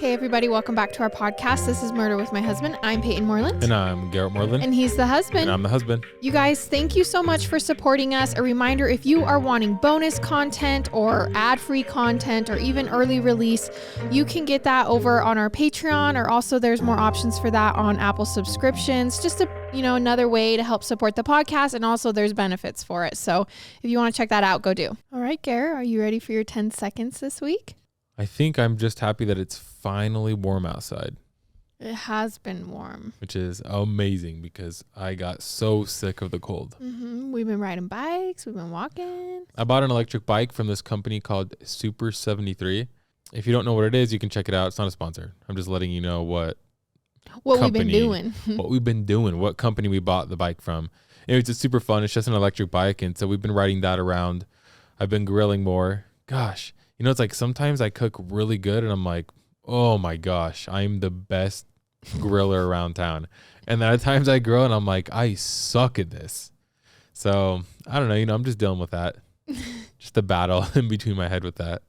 Hey everybody, welcome back to our podcast. This is Murder with My Husband. I'm Payton Moreland. And I'm Garrett Moreland. And he's the husband. And I'm the husband. You guys, thank you so much for supporting us. A reminder, if you are wanting bonus content or ad-free content or even early release, you can get that over on our Patreon, or also there's more options for that on Apple subscriptions. Just another way to help support the podcast, and also there's benefits for it. So if you want to check that out, go do. All right, Garrett, are you ready for your 10 seconds this week? I think I'm just happy that it's finally warm outside. It has been warm. Which is amazing because I got so sick of the cold. We've been riding bikes. We've been walking. I bought an electric bike from this company called Super 73. If you don't know what it is, you can check it out. It's not a sponsor. I'm just letting you know what we've been doing. What company we bought the bike from. Anyways, it's super fun. It's just an electric bike. And so we've been riding that around. I've been grilling more. Gosh. It's like sometimes I cook really good and I'm like, oh my gosh, I'm the best griller around town. And then at times I grill and I'm like, I suck at this. So I don't know, I'm just dealing with that. Just a battle in between my head with that.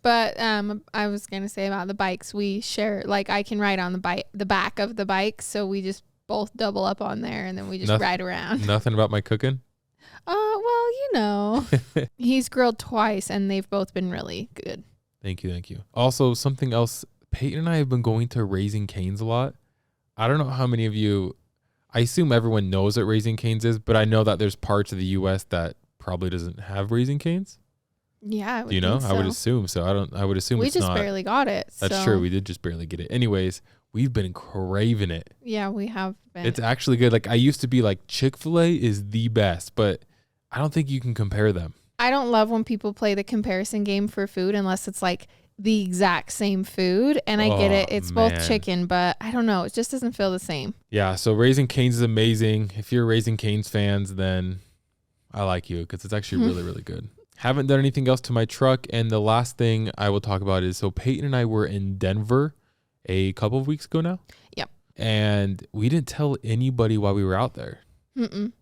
But I was going to say about the bikes, we share, like I can ride on the back of the bike. So we just both double up on there and then we just ride around. Nothing about my cooking? Well, he's grilled twice and they've both been really good. Thank you. Also, something else, Peyton and I have been going to Raising Cane's a lot. I don't know how many of you, I assume everyone knows what Raising Cane's is, but I know that there's parts of the U.S. that probably doesn't have Raising Cane's. Yeah, I would Do you know? think so. I would assume so. I would assume we it's not. We just barely got it. That's true. We did just barely get it. Anyways, we've been craving it. Yeah, we have been. It's actually good. Like I used to be like Chick-fil-A is the best, but I don't think you can compare them. I don't love when people play the comparison game for food unless it's like the exact same food. And I get it. It's both chicken, but I don't know. It just doesn't feel the same. Yeah. So Raising Cane's is amazing. If you're Raising Cane's fans, then I like you because it's actually really, really good. Haven't done anything else to my truck. And the last thing I will talk about is, so Peyton and I were in Denver a couple of weeks ago now. Yep. And we didn't tell anybody why we were out there. Mm-mm.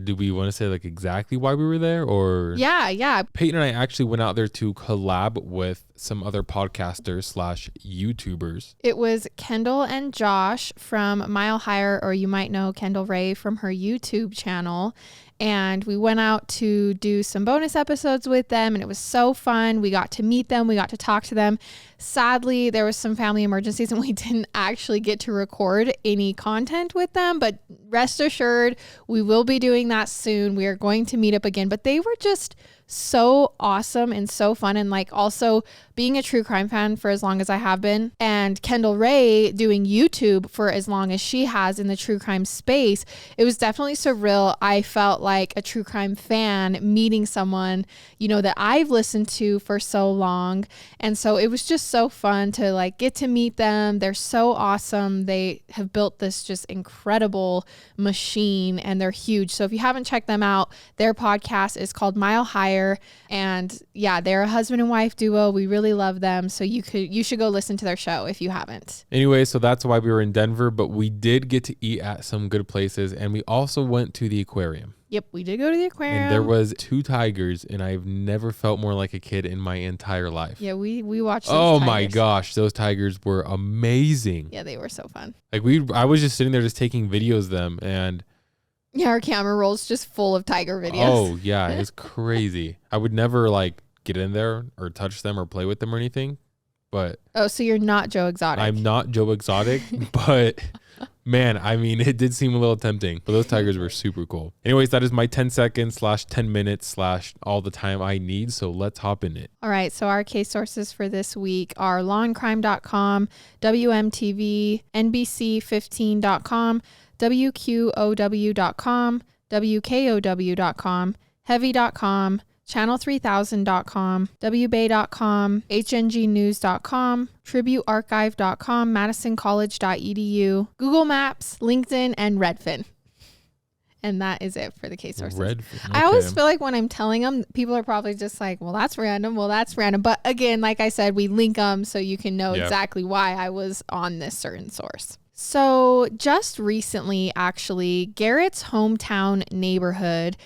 Do we want to say like exactly why we were there or? Yeah. Peyton and I actually went out there to collab with some other podcasters / YouTubers. It was Kendall and Josh from Mile Higher, or you might know Kendall Ray from her YouTube channel. And we went out to do some bonus episodes with them, and it was so fun. We got to meet them. We got to talk to them. Sadly, there was some family emergencies and we didn't actually get to record any content with them, but rest assured, we will be doing that soon. We are going to meet up again, but they were just so awesome and so fun. And like also being a true crime fan for as long as I have been, and Kendall Ray doing YouTube for as long as she has in the true crime space, it was definitely surreal. I felt like a true crime fan meeting someone, that I've listened to for so long. And so it was just so fun to like get to meet them. They're so awesome. They have built this just incredible machine and they're huge. So if you haven't checked them out, their podcast is called Mile Higher. And yeah, they're a husband and wife duo. We really love them. So you should go listen to their show if you haven't. Anyway, so that's why we were in Denver, but we did get to eat at some good places. And we also went to the aquarium. Yep, we did go to the aquarium. And there was 2 tigers, and I've never felt more like a kid in my entire life. Yeah, we watched those Oh tigers. My gosh, those tigers were amazing. Yeah, they were so fun. Like I was just sitting there just taking videos of them, and yeah, our camera roll's just full of tiger videos. Oh yeah, it's crazy. I would never like get in there or touch them or play with them or anything, but so you're not Joe Exotic. I'm not Joe Exotic, but man, I mean, it did seem a little tempting, but those tigers were super cool. Anyways, that is my 10 seconds / 10 minutes / all the time I need. So let's hop in it. All right. So our case sources for this week are lawandcrime.com, WMTV, NBC15.com, WQOW.com, WKOW.com, Heavy.com, channel3000.com, wbay.com, hngnews.com, tributearchive.com, madisoncollege.edu, Google Maps, LinkedIn, and Redfin. And that is it for the case sources. Redfin, okay. I always feel like when I'm telling them, people are probably just like, well, that's random. But again, like I said, we link them so you can know exactly why I was on this certain source. So just recently, actually, in Garrett's hometown neighborhood,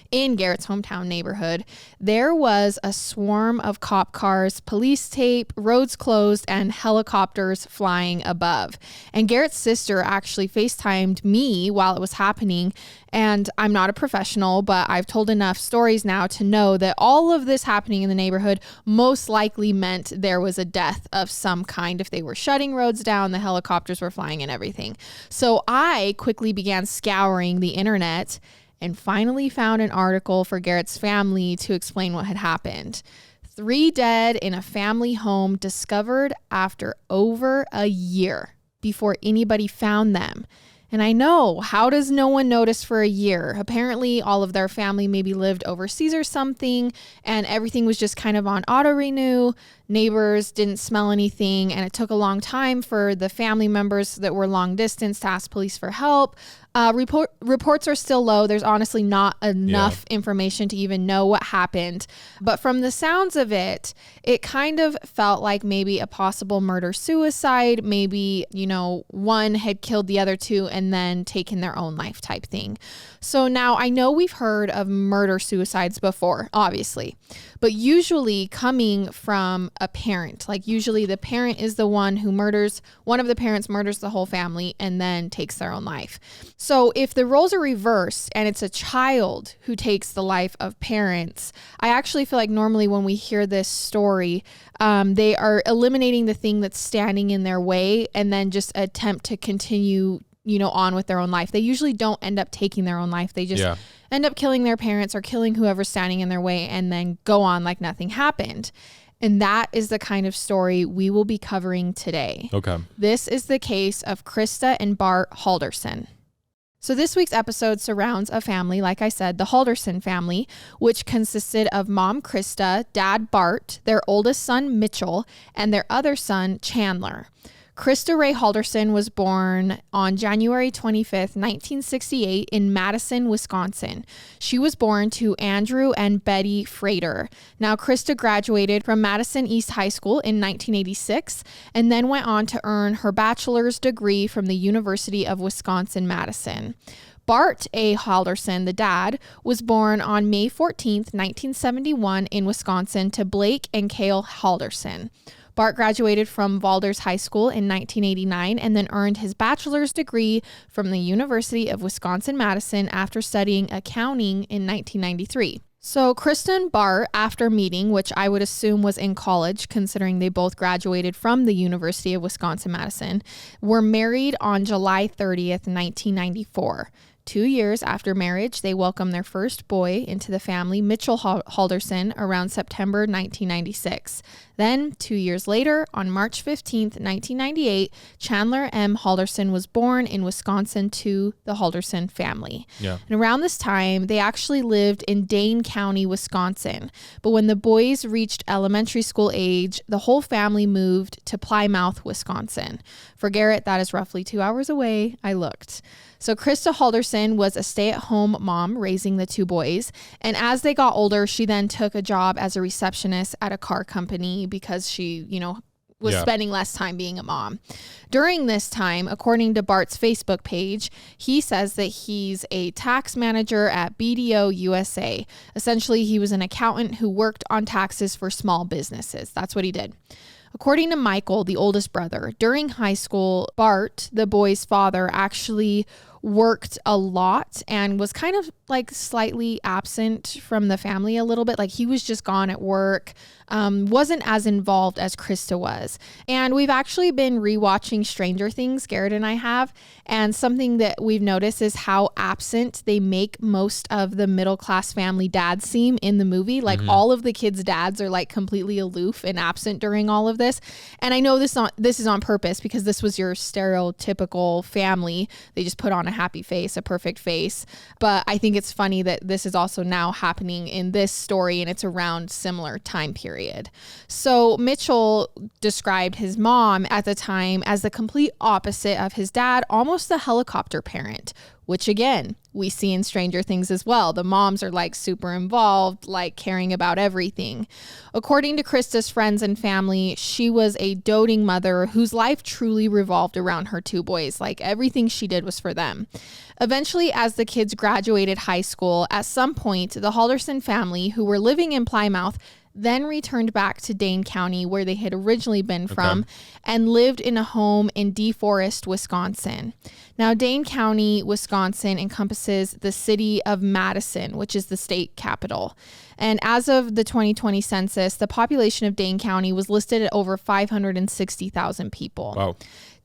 there was a swarm of cop cars, police tape, roads closed, and helicopters flying above. And Garrett's sister actually FaceTimed me while it was happening. And I'm not a professional, but I've told enough stories now to know that all of this happening in the neighborhood most likely meant there was a death of some kind. If they were shutting roads down, the helicopters were flying and everything. So I quickly began scouring the internet and finally found an article for Garrett's family to explain what had happened. 3 dead in a family home discovered after over a year before anybody found them. And I know, how does no one notice for a year? Apparently, all of their family maybe lived overseas or something, and everything was just kind of on auto renew. Neighbors didn't smell anything, and it took a long time for the family members that were long distance to ask police for help. Reports are still low. There's honestly not enough information to even know what happened. But from the sounds of it, it kind of felt like maybe a possible murder-suicide. Maybe, one had killed the other 2 and then taken their own life type thing. So now I know we've heard of murder-suicides before, obviously. But usually coming from a parent, like usually the parent is the one who murders, one of the parents murders the whole family and then takes their own life. So if the roles are reversed and it's a child who takes the life of parents, I actually feel like normally when we hear this story, they are eliminating the thing that's standing in their way and then just attempt to continue on with their own life. They usually don't end up taking their own life. They just end up killing their parents or killing whoever's standing in their way and then go on like nothing happened. And that is the kind of story we will be covering today. Okay. This is the case of Krista and Bart Halderson. So this week's episode surrounds a family, like I said, the Halderson family, which consisted of mom Krista, dad Bart, their oldest son Mitchell, and their other son Chandler. Krista Ray Halderson was born on January 25th, 1968 in Madison, Wisconsin. She was born to Andrew and Betty Frater. Now, Krista graduated from Madison East High School in 1986 and then went on to earn her bachelor's degree from the University of Wisconsin-Madison. Bart A. Halderson, the dad, was born on May 14th, 1971 in Wisconsin to Blake and Cale Halderson. Bart graduated from Valders High School in 1989 and then earned his bachelor's degree from the University of Wisconsin-Madison after studying accounting in 1993. So Krista and Bart, after meeting, which I would assume was in college, considering they both graduated from the University of Wisconsin-Madison, were married on July 30th, 1994. 2 years after marriage, they welcomed their first boy into the family, Mitchell Halderson, around September 1996. Then, 2 years later, on March 15th, 1998, Chandler M. Halderson was born in Wisconsin to the Halderson family. Yeah. And around this time, they actually lived in Dane County, Wisconsin. But when the boys reached elementary school age, the whole family moved to Plymouth, Wisconsin. For Garrett, that is roughly 2 hours away. I looked. So Krista Halderson was a stay-at-home mom raising the 2 boys. And as they got older, she then took a job as a receptionist at a car company because she, was spending less time being a mom. During this time, according to Bart's Facebook page, he says that he's a tax manager at BDO USA. Essentially, he was an accountant who worked on taxes for small businesses. That's what he did. According to Michael, the oldest brother, during high school, Bart, the boy's father, actually worked a lot and was kind of like slightly absent from the family a little bit. Like he was just gone at work, wasn't as involved as Krista was. And we've actually been rewatching Stranger Things, Garrett and I have. And something that we've noticed is how absent they make most of the middle class family dads seem in the movie. Like all of the kids' dads are like completely aloof and absent during all of this. And I know this is on purpose because this was your stereotypical family. They just put on a happy face, a perfect face. But I think it's funny that this is also now happening in this story and it's around similar time period. So Mitchell described his mom at the time as the complete opposite of his dad, almost the helicopter parent, which again, we see in Stranger Things as well. The moms are like super involved, like caring about everything. According to Krista's friends and family, she was a doting mother whose life truly revolved around her two boys. Like everything she did was for them. Eventually, as the kids graduated high school, at some point, the Halderson family, who were living in Plymouth, then returned back to Dane County, where they had originally been from, and lived in a home in DeForest, Wisconsin. Now, Dane County, Wisconsin encompasses the city of Madison, which is the state capital. And as of the 2020 census, the population of Dane County was listed at over 560,000 people. Wow.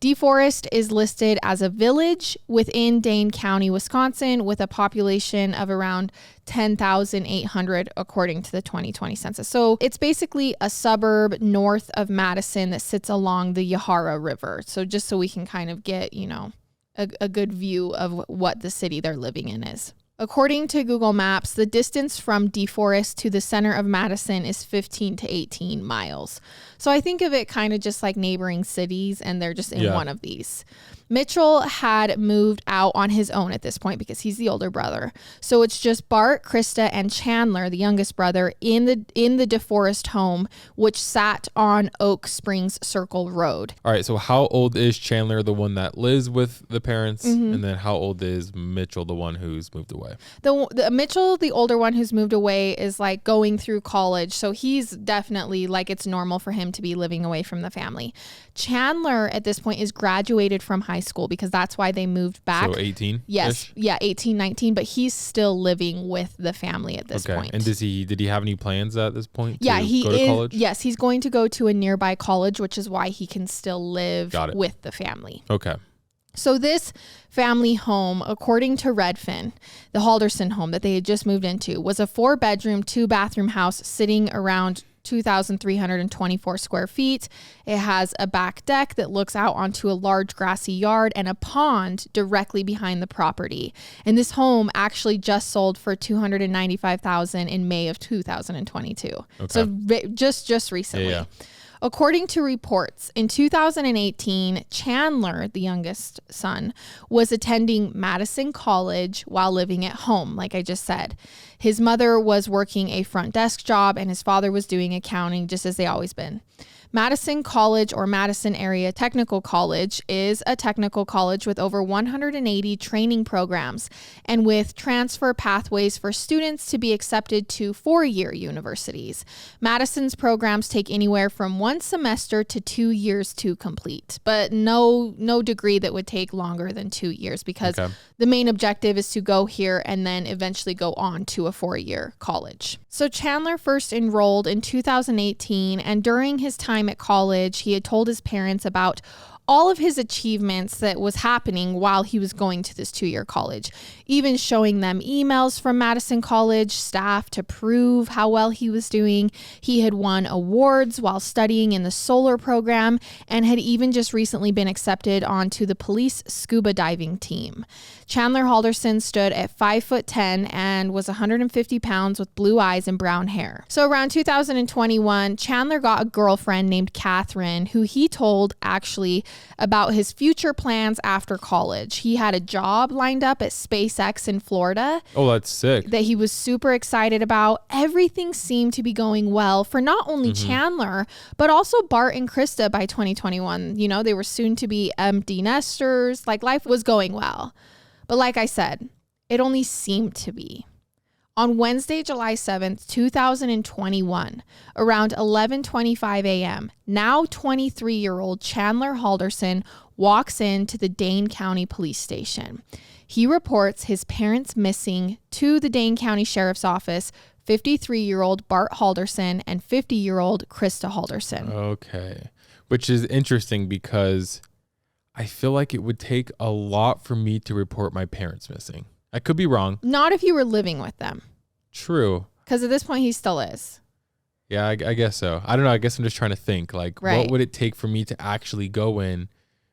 DeForest is listed as a village within Dane County, Wisconsin, with a population of around 10,800 according to the 2020 census. So it's basically a suburb north of Madison that sits along the Yahara River. So just so we can kind of get, you know, a good view of what the city they're living in is. According to Google Maps, the distance from DeForest to the center of Madison is 15 to 18 miles. So I think of it kind of just like neighboring cities, and they're just in one of these. Mitchell had moved out on his own at this point because he's the older brother. So it's just Bart, Krista, and Chandler, the youngest brother, in the DeForest home, which sat on Oak Springs Circle Road. All right, so how old is Chandler, the one that lives with the parents? And then how old is Mitchell, the one who's moved away? The Mitchell, the older one who's moved away, is like going through college. So he's definitely like, it's normal for him to be living away from the family. Chandler at this point is graduated from high school because that's why they moved back. So 18? Yes. Yeah, 18, 19. But he's still living with the family at this point. And did he have any plans at this point to go to college? Yes, he's going to go to a nearby college, which is why he can still live with the family. Okay. So this family home, according to Redfin, the Halderson home that they had just moved into, was a 4-bedroom, 2-bathroom house sitting around 2,324 square feet. It has a back deck that looks out onto a large grassy yard and a pond directly behind the property. And this home actually just sold for $295,000 in May of 2022. Okay. So just recently. Yeah. According to reports, in 2018, Chandler, the youngest son, was attending Madison College while living at home, like I just said. His mother was working a front desk job and his father was doing accounting, just as they always been. Madison College, or Madison Area Technical College, is a technical college with over 180 training programs and with transfer pathways for students to be accepted to 4-year universities. Madison's programs take anywhere from 1 semester to 2 years to complete, but no degree that would take longer than 2 years because the main objective is to go here and then eventually go on to a 4-year college. So Chandler first enrolled in 2018, and during his time at college, he had told his parents about all of his achievements that was happening while he was going to this 2-year college, even showing them emails from Madison College staff to prove how well he was doing. He had won awards while studying in the solar program and had even just recently been accepted onto the police scuba diving team. Chandler Halderson stood at 5'10" and was 150 pounds with blue eyes and brown hair. So around 2021, Chandler got a girlfriend named Catherine, who he told actually about his future plans after college. He had a job lined up at SpaceX in Florida. Oh, that's sick. That he was super excited about. Everything seemed to be going well for not only Chandler, but also Bart and Krista by 2021. You know, they were soon to be empty nesters. Like, life was going well. But like I said, it only seemed to be. On Wednesday, July 7th, 2021, around 11:25 a.m., now 23-year-old Chandler Halderson walks into the Dane County Police Station. He reports his parents missing to the Dane County Sheriff's Office, 53-year-old Bart Halderson and 50-year-old Krista Halderson. Okay. Which is interesting because I feel like it would take a lot for me to report my parents missing. I could be wrong. Not if you were living with them. True. Because at this point, he still is. Yeah, I guess so. I don't know. I guess I'm just trying to think, like, what would it take for me to actually go in?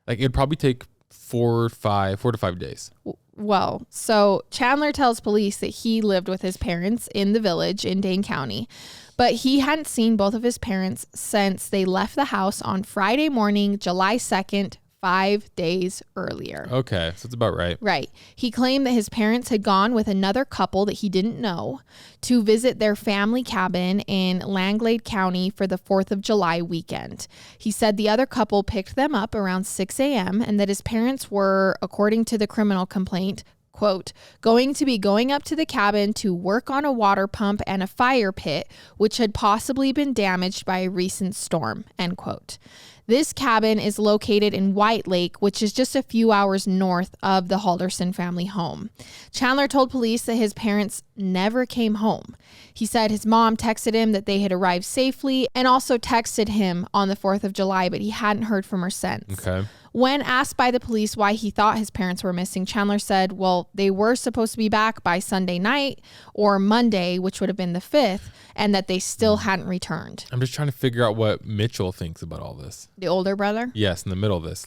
Like, it'd probably take 4 to 5 days. Well, so Chandler tells police that he lived with his parents in the village in Dane County, but he hadn't seen both of his parents since they left the house on Friday morning, July 2nd, 5 days earlier. Okay, so it's about right. Right. He claimed that his parents had gone with another couple that he didn't know to visit their family cabin in Langlade County for the 4th of July weekend. He said the other couple picked them up around 6 a.m. and that his parents were, according to the criminal complaint, quote, going to be going up to the cabin to work on a water pump and a fire pit, which had possibly been damaged by a recent storm, end quote. This cabin is located in White Lake, which is just a few hours north of the Halderson family home. Chandler told police that his parents never came home. He said his mom texted him that they had arrived safely and also texted him on the 4th of July, but he hadn't heard from her since. Okay. When asked by the police why he thought his parents were missing, Chandler said, well, they were supposed to be back by Sunday night or Monday, which would have been the 5th, and that they still hadn't returned. I'm just trying to figure out what Mitchell thinks about all this. The older brother? Yes, in the middle of this.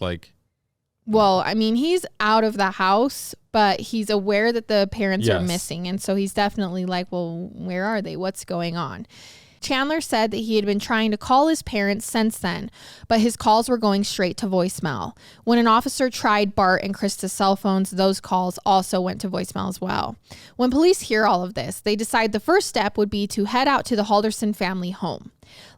Well, I mean, he's out of the house, but he's aware that the parents are missing. And so he's definitely like, well, where are they? What's going on? Chandler said that he had been trying to call his parents since then, but his calls were going straight to voicemail. When an officer tried Bart and Krista's cell phones, those calls also went to voicemail as well. When police hear all of this, they decide the first step would be to head out to the Halderson family home.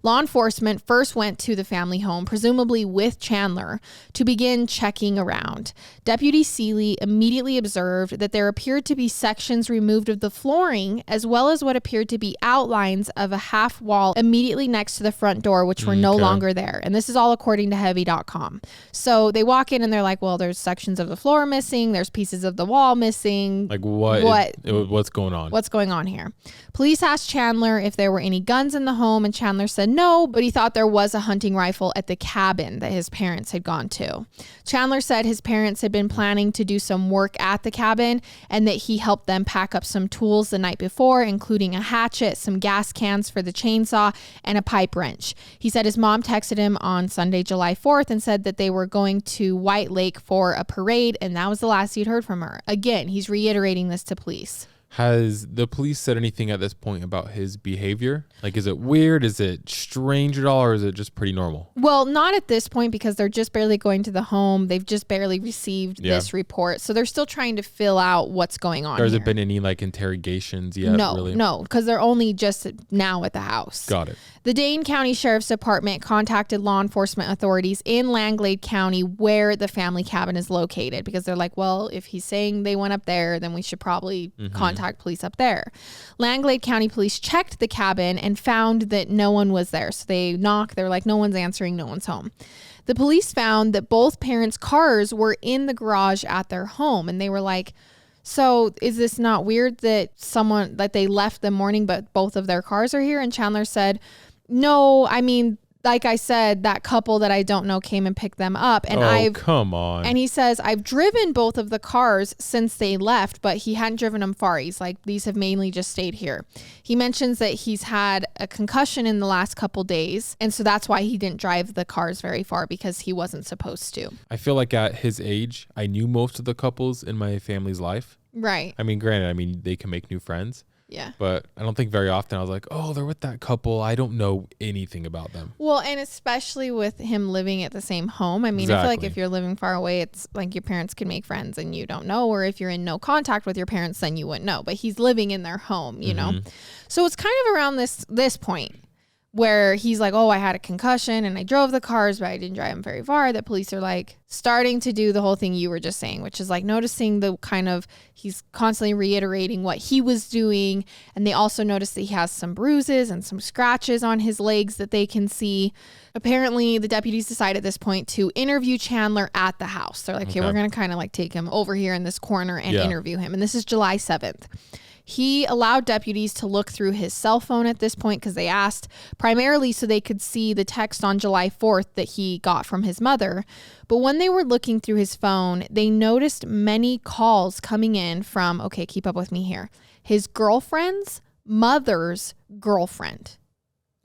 Law enforcement first went to the family home, presumably with Chandler, to begin checking around. Deputy Seeley immediately observed that there appeared to be sections removed of the flooring, as well as what appeared to be outlines of a half wall immediately next to the front door, which were no longer there. And this is all according to Heavy.com. So they walk in and they're like, well, there's sections of the floor missing. There's pieces of the wall missing. Like what's going on? What's going on here? Police asked Chandler if there were any guns in the home, and Chandler said no, but he thought there was a hunting rifle at the cabin that his parents had gone to. Chandler said his parents had been planning to do some work at the cabin and that he helped them pack up some tools the night before, including a hatchet, some gas cans for the chainsaw, and a pipe wrench. He said his mom texted him on Sunday, July 4th and said that they were going to White Lake for a parade, and that was the last he'd heard from her. Again, he's reiterating this to police. Has the police said anything at this point about his behavior? Like, is it weird? Is it strange at all? Or is it just pretty normal? Well, not at this point because they're just barely going to the home. They've just barely received this report. So they're still trying to fill out what's going on. Has it been any like interrogations yet? No, because they're only just now at the house. Got it. The Dane County Sheriff's Department contacted law enforcement authorities in Langlade County where the family cabin is located because they're like, well, if he's saying they went up there, then we should probably contact police up there. Langlade County police checked the cabin and found that no one was there. So they knocked. They're like, no one's answering. No one's home. The police found that both parents' cars were in the garage at their home. And they were like, so is this not weird that they left the morning, but both of their cars are here? And Chandler said, no, I mean, like I said, that couple that I don't know came and picked them up. And come on. And he says, I've driven both of the cars since they left, but he hadn't driven them far. He's like, these have mainly just stayed here. He mentions that he's had a concussion in the last couple days. And so that's why he didn't drive the cars very far, because he wasn't supposed to. I feel like at his age, I knew most of the couples in my family's life. Right. I mean, granted, they can make new friends. Yeah. But I don't think very often I was like, oh, they're with that couple. I don't know anything about them. Well, and especially with him living at the same home. I mean, I feel like if you're living far away, it's like your parents can make friends and you don't know. Or if you're in no contact with your parents, then you wouldn't know. But he's living in their home, you know? So it's kind of around this point where he's like, oh, I had a concussion and I drove the cars, but I didn't drive them very far. That police are like starting to do the whole thing you were just saying, which is like noticing the kind of, he's constantly reiterating what he was doing. And they also notice that he has some bruises and some scratches on his legs that they can see. Apparently, the deputies decide at this point to interview Chandler at the house. They're like, okay, we're going to kind of like take him over here in this corner and interview him. And this is July 7th. He allowed deputies to look through his cell phone at this point because they asked, primarily so they could see the text on July 4th that he got from his mother. But when they were looking through his phone, they noticed many calls coming in from, okay, keep up with me here, his girlfriend's mother's girlfriend.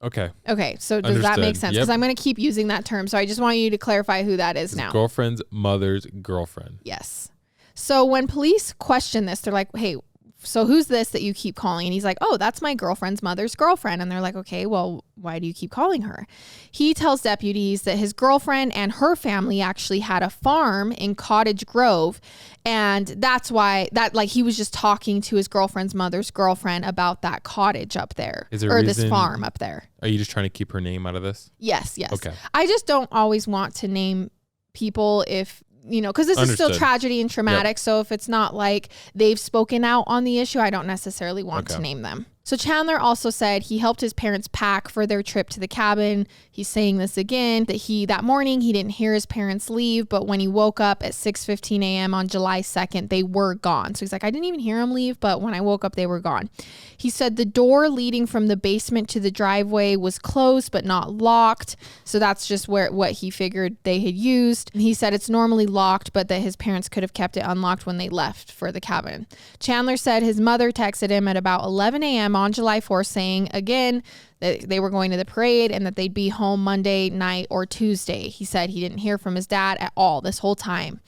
Okay. So does that make sense? Because I'm going to keep using that term. So I just want you to clarify who that is now. Girlfriend's mother's girlfriend. Yes. So when police question this, they're like, hey, so who's this that you keep calling? And he's like, oh, that's my girlfriend's mother's girlfriend. And they're like, okay, well, why do you keep calling her? He tells deputies that his girlfriend and her family actually had a farm in Cottage Grove. And that's why he was just talking to his girlfriend's mother's girlfriend about that cottage up there, or this farm up there. Are you just trying to keep her name out of this? Yes. Okay. I just don't always want to name people if, because this is still tragedy and traumatic. Yep. So if it's not like they've spoken out on the issue, I don't necessarily want to name them. So Chandler also said he helped his parents pack for their trip to the cabin. He's saying this again, that morning he didn't hear his parents leave, but when he woke up at 6:15 a.m. on July 2nd, they were gone. So he's like, I didn't even hear them leave, but when I woke up, they were gone. He said the door leading from the basement to the driveway was closed, but not locked. So that's just what he figured they had used. And he said it's normally locked, but that his parents could have kept it unlocked when they left for the cabin. Chandler said his mother texted him at about 11 a.m. on July 4th saying, again, that they were going to the parade and that they'd be home Monday night or Tuesday. He said he didn't hear from his dad at all this whole time,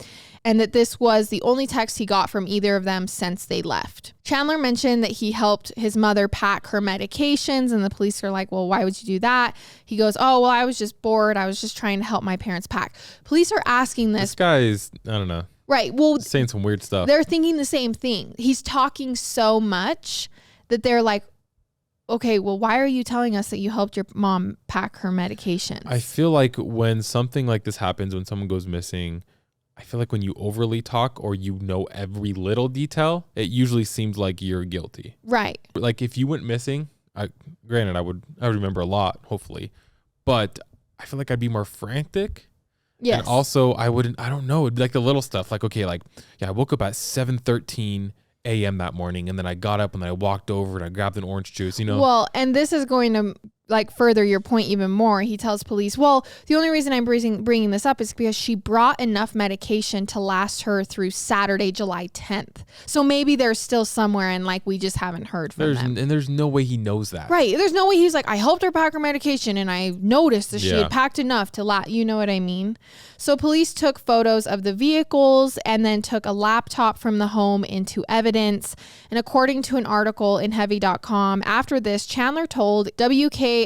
and that this was the only text he got from either of them since they left. Chandler mentioned that he helped his mother pack her medications, and the police are like, well, why would you do that? He goes, oh, well, I was just bored. I was just trying to help my parents pack. Police are asking this. This guy is, I don't know. Right. Well, saying some weird stuff. They're thinking the same thing. He's talking so much that they're like, okay, well, why are you telling us that you helped your mom pack her medications? I feel like when something like this happens, when someone goes missing, I feel like when you overly talk or every little detail, it usually seems like you're guilty. Right. Like if you went missing, granted, I would remember a lot, hopefully, but I feel like I'd be more frantic. Yes. And also I don't know. It'd be like the little stuff. Like, okay, I woke up at 7:13 a.m. that morning, and then I got up and I walked over and I grabbed an orange juice, Well, and this is going to further your point even more. He tells police, well, the only reason I'm bringing this up is because she brought enough medication to last her through Saturday, July 10th. So maybe they're still somewhere and we just haven't heard from them. And there's no way he knows that. Right. There's no way he's like, I helped her pack her medication and I noticed that she had packed enough to last. You know what I mean? So police took photos of the vehicles and then took a laptop from the home into evidence. And according to an article in heavy.com, after this, Chandler told WMTV,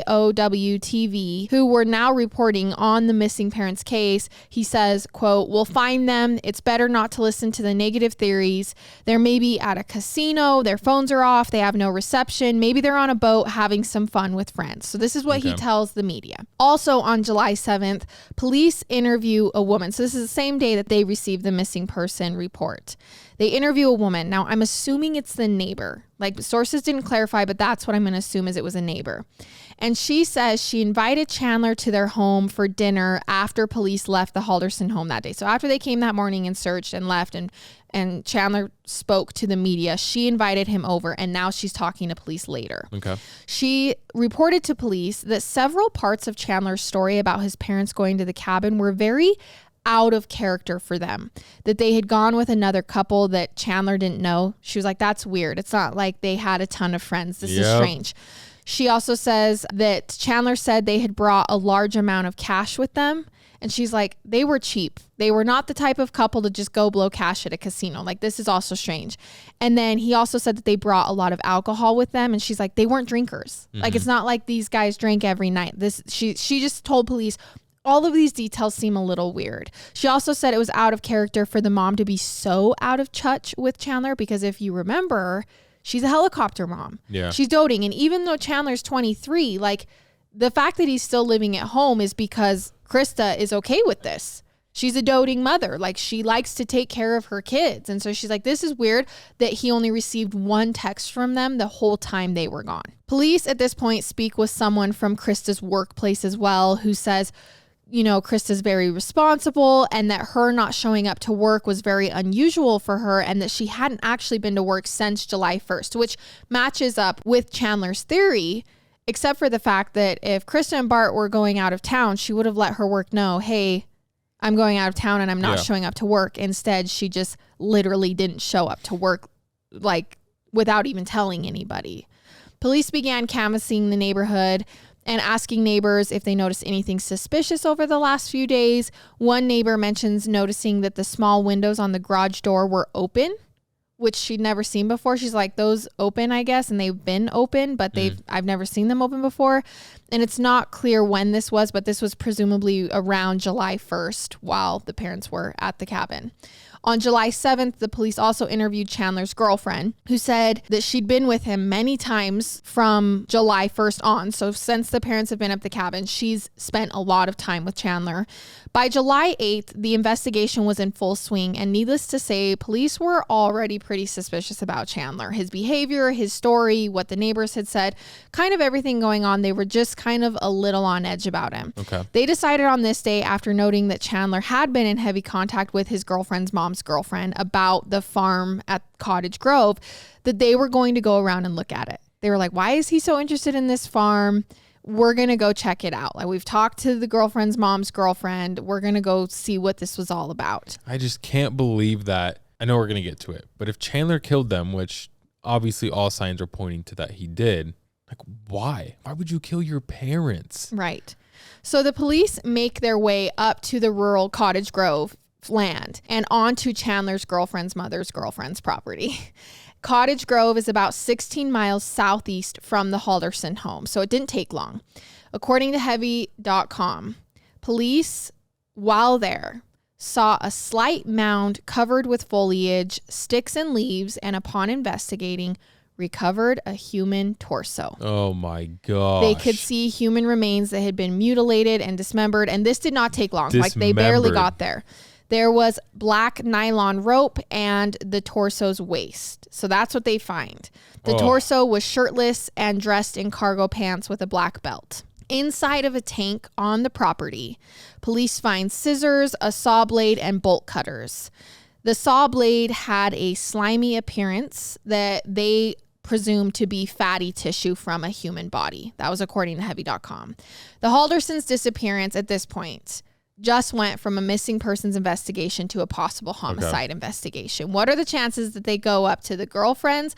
who were now reporting on the missing parents case, he says, quote, we'll find them. It's better not to listen to the negative theories. They're maybe at a casino. Their phones are off. They have no reception. Maybe they're on a boat having some fun with friends. So this is what he tells the media. Also on July 7th, police interview a woman. So this is the same day that they received the missing person report. They interview a woman. Now, I'm assuming it's the neighbor. Sources didn't clarify, but that's what I'm going to assume is it was a neighbor. And she says she invited Chandler to their home for dinner after police left the Halderson home that day. So after they came that morning and searched and left and Chandler spoke to the media, she invited him over, and now she's talking to police later. Okay. She reported to police that several parts of Chandler's story about his parents going to the cabin were very out of character for them, that they had gone with another couple that Chandler didn't know. She was like, that's weird. It's not like they had a ton of friends. This is strange. She also says that Chandler said they had brought a large amount of cash with them. And she's like, they were cheap. They were not the type of couple to just go blow cash at a casino. This is also strange. And then he also said that they brought a lot of alcohol with them. And she's like, they weren't drinkers. It's not like these guys drank every night. She just told police, all of these details seem a little weird. She also said it was out of character for the mom to be so out of touch with Chandler, because if you remember, she's a helicopter mom. Yeah. She's doting. And even though Chandler's 23, the fact that he's still living at home is because Krista is okay with this. She's a doting mother. She likes to take care of her kids. And so she's like, this is weird that he only received one text from them the whole time they were gone. Police at this point speak with someone from Krista's workplace as well, who says, Krista's very responsible and that her not showing up to work was very unusual for her, and that she hadn't actually been to work since July 1st, which matches up with Chandler's theory, except for the fact that if Krista and Bart were going out of town, she would have let her work know, hey, I'm going out of town and I'm not showing up to work. Instead, she just literally didn't show up to work, without even telling anybody. Police began canvassing the neighborhood and asking neighbors if they noticed anything suspicious over the last few days. One neighbor mentions noticing that the small windows on the garage door were open which she'd never seen before. She's like, those open, I guess, and they've been open, but I've never seen them open before. And it's not clear when this was, but this was presumably around July 1st while the parents were at the cabin. On July 7th, the police also interviewed Chandler's girlfriend, who said that she'd been with him many times from July 1st on. So since the parents have been at the cabin, she's spent a lot of time with Chandler. By July 8th, the investigation was in full swing, and needless to say, police were already pretty suspicious about Chandler. His behavior, his story, what the neighbors had said, kind of everything going on. They were just kind of a little on edge about him. Okay. They decided on this day, after noting that Chandler had been in heavy contact with his girlfriend's mom's girlfriend about the farm at Cottage Grove, that they were going to go around and look at it. They were like, why is he so interested in this farm? We're going to go check it out. Like, we've talked to the girlfriend's mom's girlfriend. We're going to go see what this was all about. I just can't believe that. I know we're going to get to it, but if Chandler killed them, which obviously all signs are pointing to that he did, like, why? Why would you kill your parents? Right. So the police make their way up to the rural Cottage Grove land and onto Chandler's girlfriend's mother's girlfriend's property. Cottage Grove is about 16 miles southeast from the Halderson home, so it didn't take long. According to Heavy.com, police, while there, saw a slight mound covered with foliage, sticks and leaves, and upon investigating, recovered a human torso. Oh my gosh. They could see human remains that had been mutilated and dismembered, and this did not take long. Like, they barely got there. There was black nylon rope and the torso's waist. So that's what they find. The torso was shirtless and dressed in cargo pants with a black belt. Inside of a tank on the property, police find scissors, a saw blade, and bolt cutters. The saw blade had a slimy appearance that they presumed to be fatty tissue from a human body. That was according to Heavy.com. The Haldersons' disappearance at this point just went from a missing persons investigation to a possible homicide investigation. What are the chances that they go up to the girlfriend's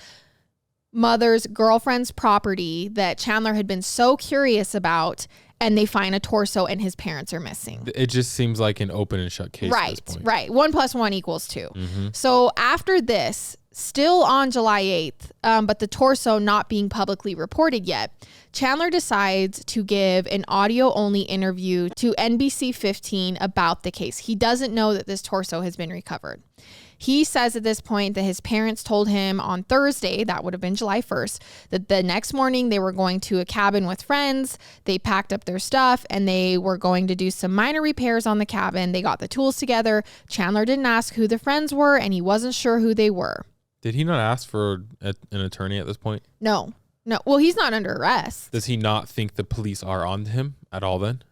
mother's girlfriend's property that Chandler had been so curious about, and they find a torso and his parents are missing? It just seems like an open and shut case at this point. Right. 1 + 1 = 2. So after this, still on July 8th, but the torso not being publicly reported yet, Chandler decides to give an audio-only interview to NBC15 about the case. He doesn't know that this torso has been recovered. He says at this point that his parents told him on Thursday, that would have been July 1st, that the next morning they were going to a cabin with friends. They packed up their stuff and they were going to do some minor repairs on the cabin. They got the tools together. Chandler didn't ask who the friends were, and he wasn't sure who they were. Did he not ask for an attorney at this point? No. Well, he's not under arrest. Does he not think the police are on him at all then?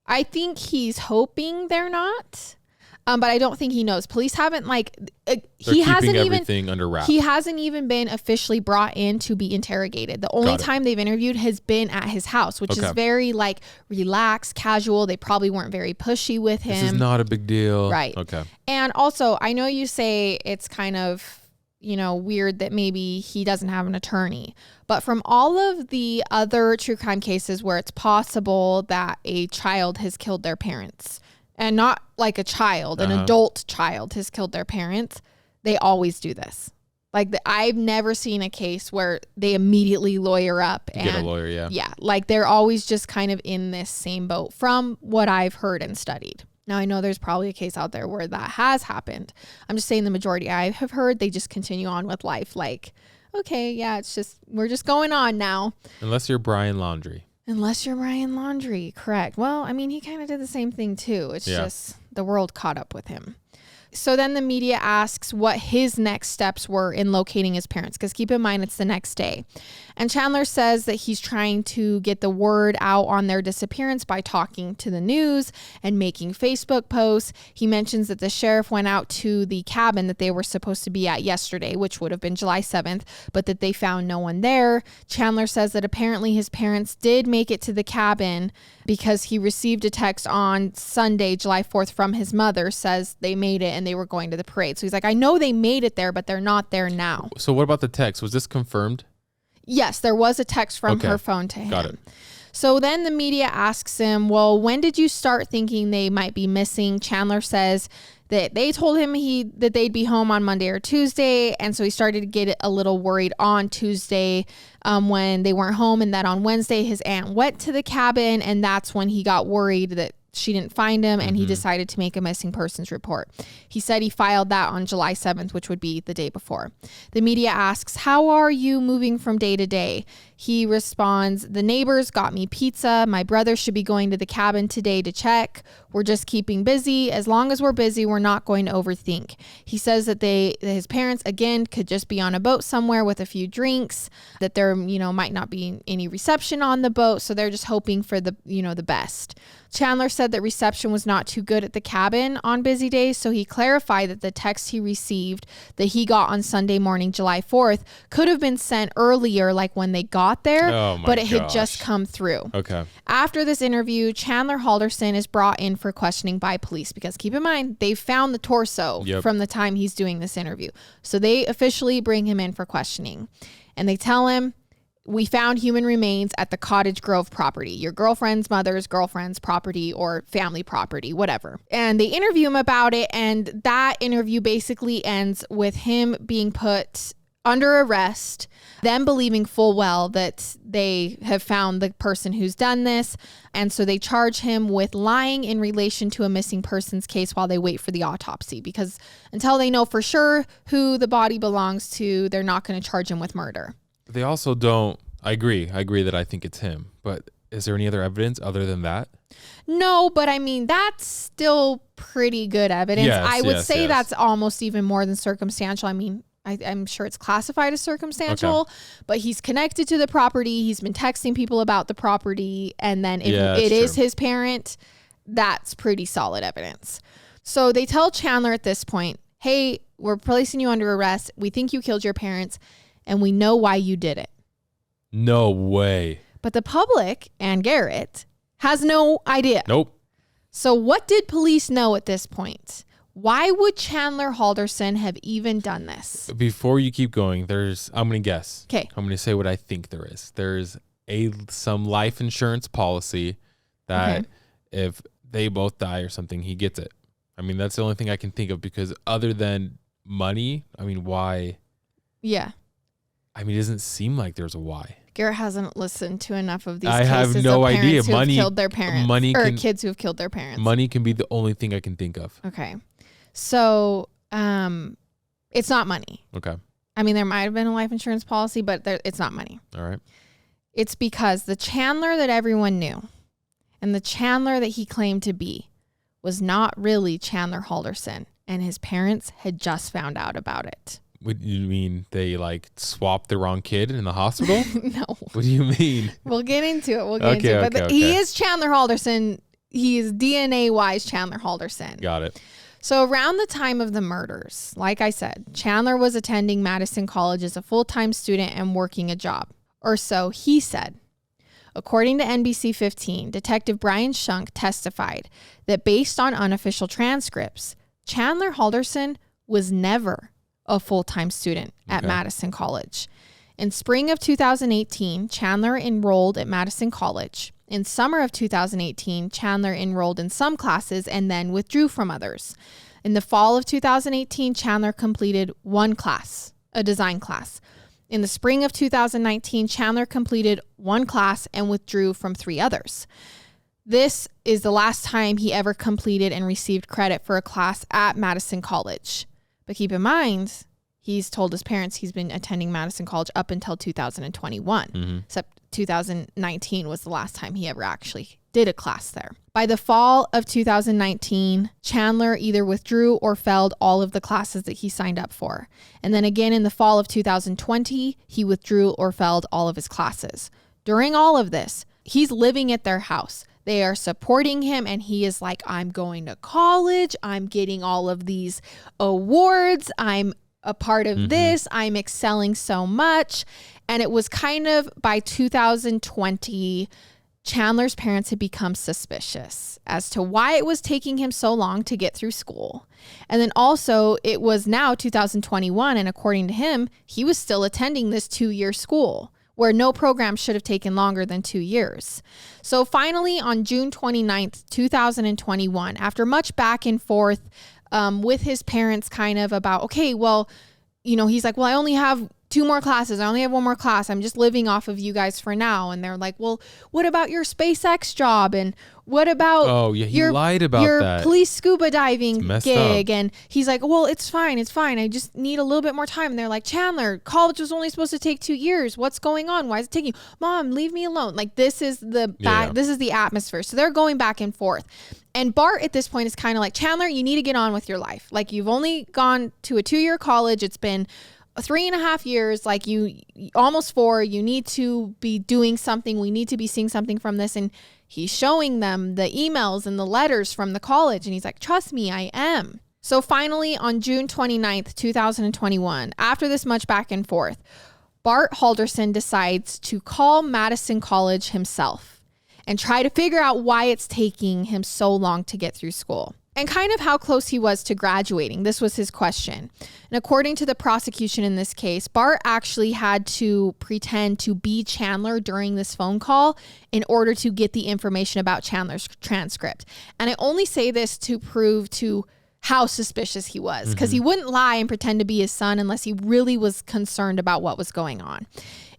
I think he's hoping they're not. But I don't think he knows. Police haven't he hasn't everything under wraps. He hasn't even been officially brought in to be interrogated. The only time they've interviewed has been at his house, which is very relaxed, casual. They probably weren't very pushy with him. This is not a big deal. Right. Okay. And also, I know you say it's kind of, weird that maybe he doesn't have an attorney, but from all of the other true crime cases where it's possible that a child has killed their parents, and not like a child, an adult child has killed their parents, they always do this. I've never seen a case where they immediately lawyer up and get a lawyer. Yeah. They're always just kind of in this same boat from what I've heard and studied. Now, I know there's probably a case out there where that has happened. I'm just saying the majority I have heard, they just continue on with life. Okay, yeah, we're just going on now. Unless you're Brian Laundrie. Correct. Well, I mean, he kind of did the same thing too. It's just the world caught up with him. So then the media asks what his next steps were in locating his parents, because keep in mind, it's the next day. And Chandler says that he's trying to get the word out on their disappearance by talking to the news and making Facebook posts. He mentions that the sheriff went out to the cabin that they were supposed to be at yesterday, which would have been July 7th, but that they found no one there. Chandler says that apparently his parents did make it to the cabin because he received a text on Sunday, July 4th from his mother, says they made it and they were going to the parade. So he's like, I know they made it there, but they're not there now. So what about the text? Was this confirmed? Yes, there was a text from her phone to him. Got it. So then the media asks him, well, when did you start thinking they might be missing? Chandler says that they told him that they'd be home on Monday or Tuesday. And so he started to get a little worried on Tuesday when they weren't home, and that on Wednesday his aunt went to the cabin, and that's when he got worried that she didn't find him, and he decided to make a missing persons report. He said he filed that on July 7th, which would be the day before. The media asks, how are you moving from day to day? He responds, the neighbors got me pizza. My brother should be going to the cabin today to check. We're just keeping busy. As long as we're busy, we're not going to overthink. He says that his parents, again, could just be on a boat somewhere with a few drinks, that there, might not be any reception on the boat. So they're just hoping for the best. Chandler said that reception was not too good at the cabin on busy days, so he clarified that the text he received that he got on Sunday morning, July 4th, could have been sent earlier, like when they got there, but it had just come through. Okay. After this interview, Chandler Halderson is brought in for questioning by police, because keep in mind, they found the torso from the time he's doing this interview. So they officially bring him in for questioning, and they tell him, we found human remains at the Cottage Grove property, your girlfriend's mother's girlfriend's property or family property, whatever. And they interview him about it. And that interview basically ends with him being put under arrest, them believing full well that they have found the person who's done this. And so they charge him with lying in relation to a missing persons case while they wait for the autopsy, because until they know for sure who the body belongs to, they're not going to charge him with murder. They also don't. I agree that I think it's him. But is there any other evidence other than that? No, but I mean, that's still pretty good evidence. Yes, I would say that's almost even more than circumstantial. I mean, I'm sure it's classified as circumstantial, but he's connected to the property. He's been texting people about the property. And then if it is his parent, that's pretty solid evidence. So they tell Chandler at this point, hey, we're placing you under arrest. We think you killed your parents, and we know why you did it. No way. But the public and Garrett has no idea. Nope. So what did police know at this point? Why would Chandler Halderson have even done this? Before you keep going, I'm going to guess. Okay. I'm going to say what I think there is. There's some life insurance policy that if they both die or something, he gets it. I mean, that's the only thing I can think of, because other than money, I mean, why? Yeah. I mean, it doesn't seem like there's a why. Garrett hasn't listened to enough of these I cases have no of parents idea. who have killed their parents, kids who have killed their parents. Money can be the only thing I can think of. Okay. So it's not money. Okay. I mean, there might have been a life insurance policy, but it's not money. All right. It's because the Chandler that everyone knew and the Chandler that he claimed to be was not really Chandler Halderson, and his parents had just found out about it. What do you mean, they swapped the wrong kid in the hospital? No. What do you mean? We'll get into it. But he is Chandler Halderson. He is DNA-wise Chandler Halderson. Got it. So around the time of the murders, like I said, Chandler was attending Madison College as a full-time student and working a job. Or so he said. According to NBC15, Detective Brian Shunk testified that based on unofficial transcripts, Chandler Halderson was never a full-time student at Madison College. In spring of 2018, Chandler enrolled at Madison College. In summer of 2018, Chandler enrolled in some classes and then withdrew from others. In the fall of 2018, Chandler completed one class, a design class. In the spring of 2019, Chandler completed one class and withdrew from 3 others. This is the last time he ever completed and received credit for a class at Madison College. But keep in mind, he's told his parents he's been attending Madison College up until 2021, except 2019 was the last time he ever actually did a class there. By the fall of 2019, Chandler either withdrew or failed all of the classes that he signed up for. And then again in the fall of 2020, he withdrew or failed all of his classes. During all of this, he's living at their house. They are supporting him, and he is like, I'm going to college. I'm getting all of these awards. I'm a part of this. I'm excelling so much. And it was kind of by 2020, Chandler's parents had become suspicious as to why it was taking him so long to get through school. And then also it was now 2021. And according to him, he was still attending this 2-year school, where no program should have taken longer than 2 years. So finally, on June 29th, 2021, after much back and forth with his parents kind of about, okay, well, he's like, well, I only have 2 more classes. I only have 1 more class. I'm just living off of you guys for now. And they're like, well, what about your SpaceX job? And what about he lied about your that. Police scuba diving gig? Up. And he's like, well, it's fine. I just need a little bit more time. And they're like, Chandler, college was only supposed to take 2 years. What's going on? Why is it taking? Mom, leave me alone. Like, this is this is the atmosphere. So they're going back and forth. And Bart at this point is kind of like, Chandler, you need to get on with your life. Like, you've only gone to a 2-year college. It's been 3.5 years, like you almost 4, you need to be doing something. We need to be seeing something from this. And he's showing them the emails and the letters from the college. And he's like, trust me, I am. So finally, on June 29th, 2021, after this much back and forth, Bart Halderson decides to call Madison College himself and try to figure out why it's taking him so long to get through school. And kind of how close he was to graduating. This was his question. And according to the prosecution in this case, Bart actually had to pretend to be Chandler during this phone call in order to get the information about Chandler's transcript. And I only say this to prove to how suspicious he was, because he wouldn't lie and pretend to be his son unless he really was concerned about what was going on.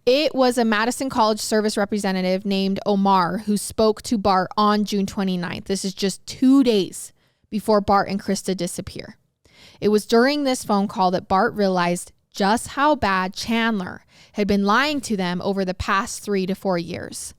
It was a Madison College service representative named Omar who spoke to Bart on June 29th. This is just 2 days before Bart and Krista disappear. It was during this phone call that Bart realized just how bad Chandler had been lying to them over the past 3 to 4 years.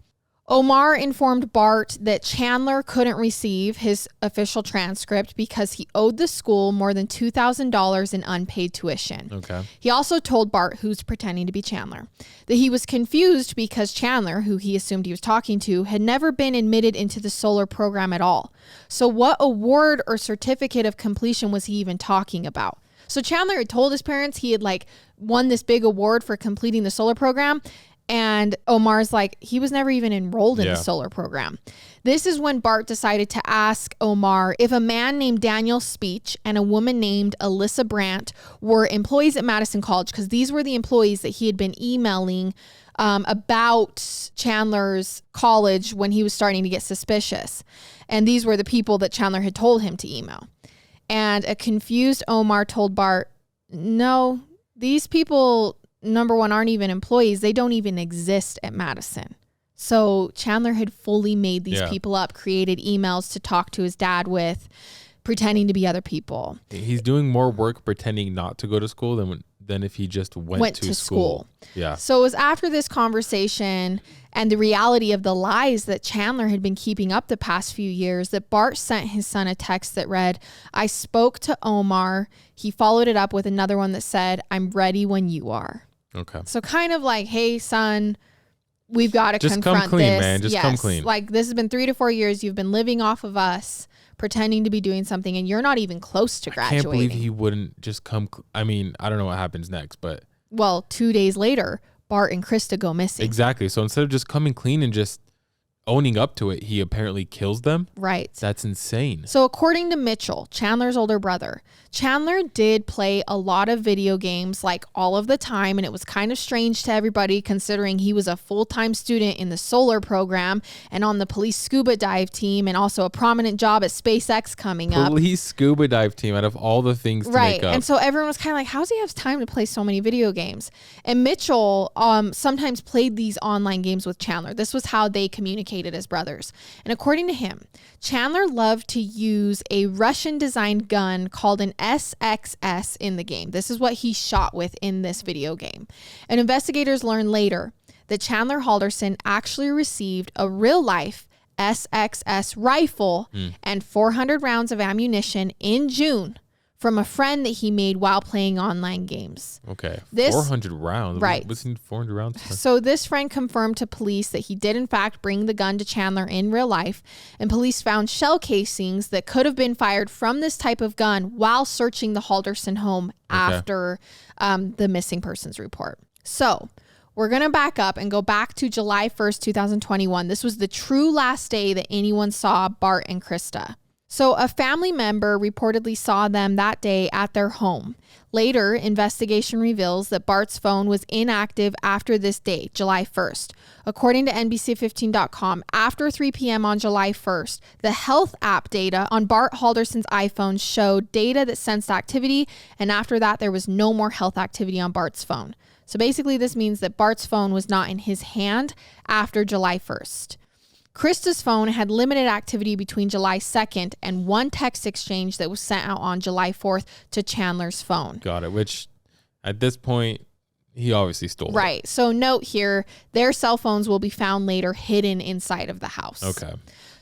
Omar informed Bart that Chandler couldn't receive his official transcript because he owed the school more than $2,000 in unpaid tuition. Okay. He also told Bart, who's pretending to be Chandler, that he was confused because Chandler, who he assumed he was talking to, had never been admitted into the solar program at all. So what award or certificate of completion was he even talking about? So Chandler had told his parents he had won this big award for completing the solar program. And Omar's like, he was never even enrolled in the solar program. This is when Bart decided to ask Omar if a man named Daniel Speech and a woman named Alyssa Brandt were employees at Madison College, because these were the employees that he had been emailing about Chandler's college when he was starting to get suspicious. And these were the people that Chandler had told him to email. And a confused Omar told Bart, no, these people, number one, aren't even employees. They don't even exist at Madison. So Chandler had fully made these people up, created emails to talk to his dad with, pretending to be other people. He's doing more work pretending not to go to school than if he just went to school. Yeah. So it was after this conversation and the reality of the lies that Chandler had been keeping up the past few years that Bart sent his son a text that read, I spoke to Omar. He followed it up with another one that said, I'm ready when you are. Okay. So kind of like, hey, son, we've got to confront come clean, this. man. Just come clean. Like, this has been 3 to 4 years. You've been living off of us, pretending to be doing something, and you're not even close to graduating. I can't believe he wouldn't just come. I mean, I don't know what happens next, but. Well, 2 days later, Bart and Krista go missing. Exactly. So instead of just coming clean and just owning up to it, he apparently kills them. Right. That's insane. So according to Mitchell, Chandler's older brother, Chandler did play a lot of video games all of the time, and it was kind of strange to everybody considering he was a full-time student in the solar program and on the police scuba dive team, and also a prominent job at SpaceX coming up. Police scuba dive team, out of all the things to make up. And so everyone was kind of like, how does he have time to play so many video games? And Mitchell sometimes played these online games with Chandler. This was how they communicated as brothers. And according to him, Chandler loved to use a Russian-designed gun called an SXS in the game. This is what he shot with in this video game. And investigators learned later that Chandler Halderson actually received a real-life SXS rifle and 400 rounds of ammunition in June from a friend that he made while playing online games. Okay. 400 rounds. Right. What's in 400 rounds? So this friend confirmed to police that he did in fact bring the gun to Chandler in real life, and police found shell casings that could have been fired from this type of gun while searching the Halderson home after the missing persons report. So we're going to back up and go back to July 1st, 2021. This was the true last day that anyone saw Bart and Krista. So a family member reportedly saw them that day at their home. Later, investigation reveals that Bart's phone was inactive after this date, July 1st. According to NBC15.com, after 3 p.m. on July 1st, the health app data on Bart Halderson's iPhone showed data that sensed activity, and after that, there was no more health activity on Bart's phone. So basically, this means that Bart's phone was not in his hand after July 1st. Krista's phone had limited activity between July 2nd and one text exchange that was sent out on July 4th to Chandler's phone. Got it, which at this point, he obviously stole it. Right. So note here, their cell phones will be found later hidden inside of the house. Okay.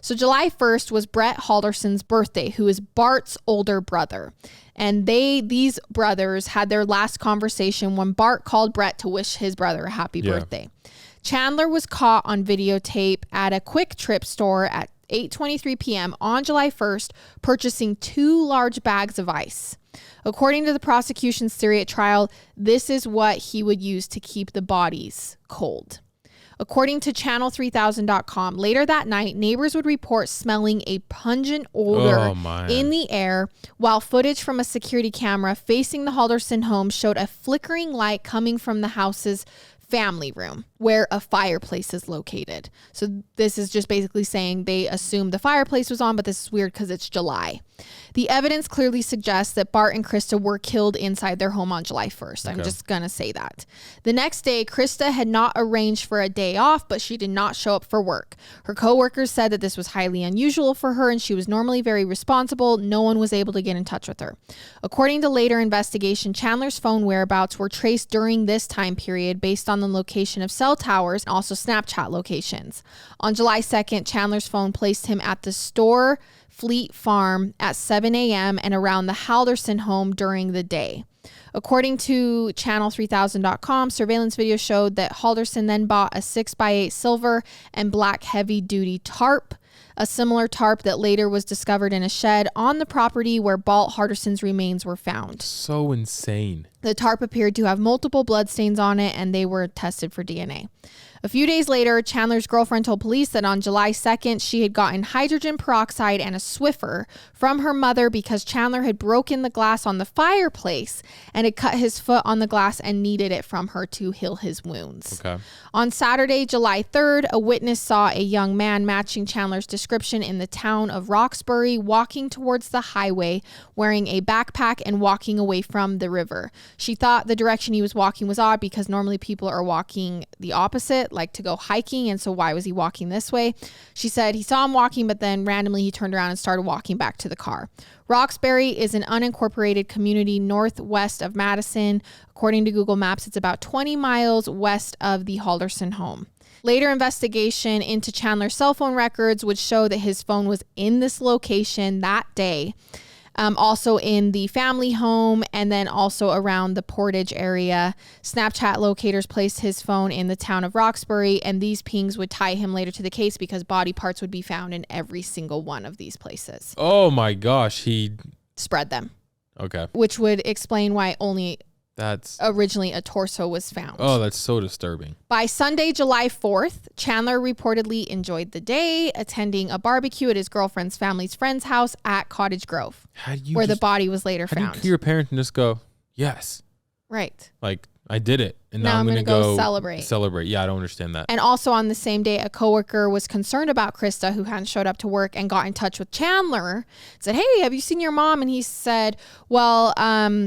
So July 1st was Brett Halderson's birthday, who is Bart's older brother. And these brothers had their last conversation when Bart called Brett to wish his brother a happy birthday. Chandler was caught on videotape at a Quick Trip store at 8:23 p.m. on July 1st, purchasing 2 large bags of ice. According to the prosecution's theory at trial, this is what he would use to keep the bodies cold. According to channel3000.com, later that night, neighbors would report smelling a pungent odor in the air, while footage from a security camera facing the Halderson home showed a flickering light coming from the house's family room where a fireplace is located. So this is just basically saying they assumed the fireplace was on, but this is weird because it's July. The evidence clearly suggests that Bart and Krista were killed inside their home on July 1st. I'm just going to say that. The next day, Krista had not arranged for a day off, but she did not show up for work. Her coworkers said that this was highly unusual for her and she was normally very responsible. No one was able to get in touch with her. According to later investigation, Chandler's phone whereabouts were traced during this time period based on the location of cell towers and also Snapchat locations. On July 2nd, Chandler's phone placed him at the store Fleet Farm at 7 a.m. and around the Halderson home during the day. According to channel3000.com, surveillance video showed that Halderson then bought a 6x8 silver and black heavy-duty tarp, a similar tarp that later was discovered in a shed on the property where Bart Halderson's remains were found. So insane. The tarp appeared to have multiple bloodstains on it, and they were tested for DNA. A few days later, Chandler's girlfriend told police that on July 2nd, she had gotten hydrogen peroxide and a Swiffer from her mother because Chandler had broken the glass on the fireplace and had cut his foot on the glass and needed it from her to heal his wounds. Okay. On Saturday, July 3rd, a witness saw a young man matching Chandler's description in the town of Roxbury walking towards the highway, wearing a backpack and walking away from the river. She thought the direction he was walking was odd because normally people are walking the opposite, like to go hiking, and so why was he walking this way? She said he saw him walking, but then randomly he turned around and started walking back to the car. Roxbury is an unincorporated community northwest of Madison. According to Google Maps, it's about 20 miles west of the Halderson home. Later investigation into Chandler's cell phone records would show that his phone was in this location that day. Also in the family home and then also around the Portage area. Snapchat locators placed his phone in the town of Roxbury, and these pings would tie him later to the case because body parts would be found in every single one of these places. Oh my gosh, he spread them. Okay. Which would explain why only That's originally a torso was found. Oh, that's so disturbing. By Sunday, July 4th, Chandler reportedly enjoyed the day, attending a barbecue at his girlfriend's family's friend's house at Cottage Grove, where the body was later found. How do you your parents and just go, yes. Right. Like, I did it. And now now I'm going to go celebrate. Yeah, I don't understand that. And also on the same day, a coworker was concerned about Krista, who hadn't showed up to work, and got in touch with Chandler. Said, "Hey, have you seen your mom?" And he said, "Well,